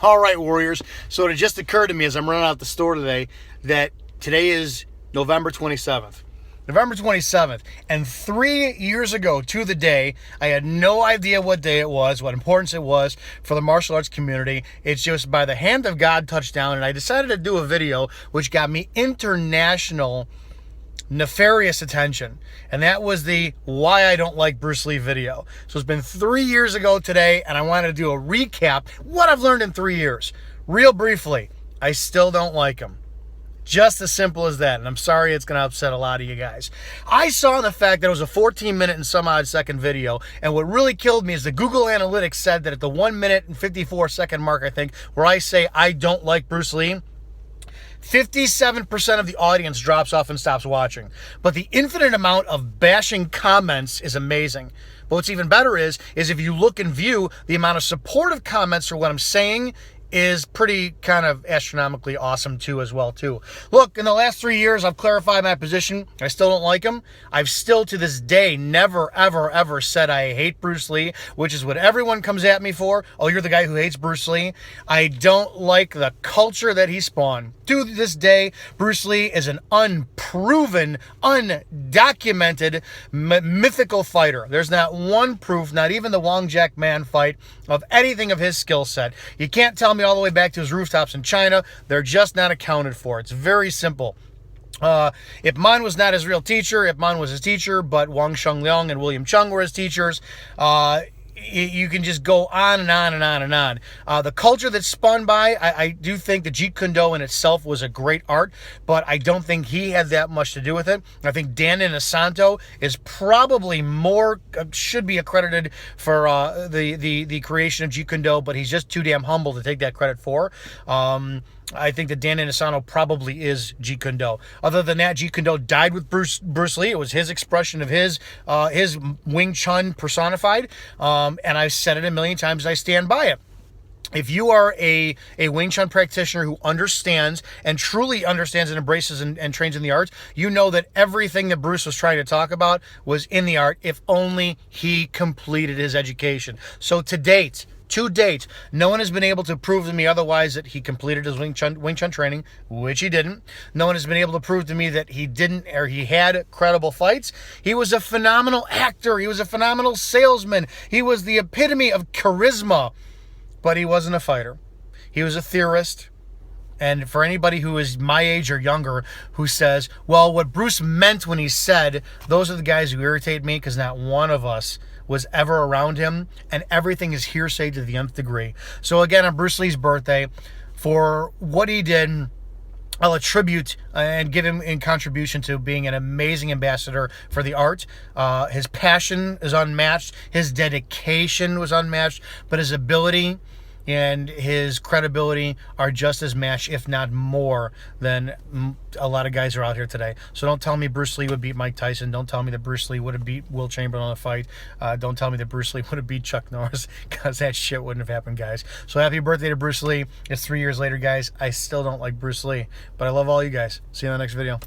All right, Warriors. So it just occurred to me as I'm running out the store today that today is November 27th. November 27th. And 3 years ago to the day, I had no idea what day it was, what importance it was for the martial arts community. It's just by the hand of God touched down, and I decided to do a video which got me international nefarious attention, and that was the why I don't like Bruce Lee video. So it's been 3 years ago today, and I wanted to do a recap what I've learned in 3 years. Real briefly, I still don't like him. Just as simple as that, and I'm sorry it's going to upset a lot of you guys. I saw the fact that it was a 14-minute and some odd second video, and what really killed me is the Google Analytics said that at the 1 minute and 54-second mark, I think, where I say I don't like Bruce Lee, 57% of the audience drops off and stops watching. But the infinite amount of bashing comments is amazing. But what's even better is if you look and view the amount of supportive comments for what I'm saying is pretty kind of astronomically awesome too as well too. Look, in the last 3 years, I've clarified my position. I still don't like him. I've still to this day never, ever, ever said I hate Bruce Lee, which is what everyone comes at me for. Oh, you're the guy who hates Bruce Lee. I don't like the culture that he spawned. To this day, Bruce Lee is an unproven, undocumented, mythical fighter. There's not one proof, not even the Wong Jack Man fight, of anything of his skill set. You can't tell me all the way back to his rooftops in China. They're just not accounted for. It's very simple. Ip Man was not his real teacher. Ip Man was his teacher, but Wang Shengliang and William Chung were his teachers. You can just go on and on and on and on. The culture that's spun by, I do think the Jeet Kune Do in itself was a great art, but I don't think he had that much to do with it. I think Dan Inosanto is probably more, should be accredited for the creation of Jeet Kune Do, but he's just too damn humble to take that credit for. I think that Dan Inosanto probably is Jeet Kune Do. Other than that, Jeet Kune Do died with Bruce Lee. It was his expression of his Wing Chun personified. And I've said it a million times, and I stand by it. If you are a Wing Chun practitioner who understands and truly understands and embraces and trains in the art, you know that everything that Bruce was trying to talk about was in the art if only he completed his education. So to date, no one has been able to prove to me otherwise that he completed his Wing Chun training, which he didn't. No one has been able to prove to me that he didn't, or he had credible fights. He was a phenomenal actor. He was a phenomenal salesman. He was the epitome of charisma, but he wasn't a fighter. He was a theorist. And for anybody who is my age or younger who says, well, what Bruce meant when he said, those are the guys who irritate me, because not one of us was ever around him, and everything is hearsay to the nth degree. So again, on Bruce Lee's birthday, for what he did, I'll attribute and give him in contribution to being an amazing ambassador for the art. His passion is unmatched. His dedication was unmatched, but his ability and his credibility are just as matched, if not more, than a lot of guys are out here today. So don't tell me Bruce Lee would beat Mike Tyson. Don't tell me that Bruce Lee would have beat Will Chamberlain in a fight. Don't tell me that Bruce Lee would have beat Chuck Norris, because that shit wouldn't have happened, guys. So happy birthday to Bruce Lee. It's 3 years later, guys. I still don't like Bruce Lee, but I love all you guys. See you in the next video.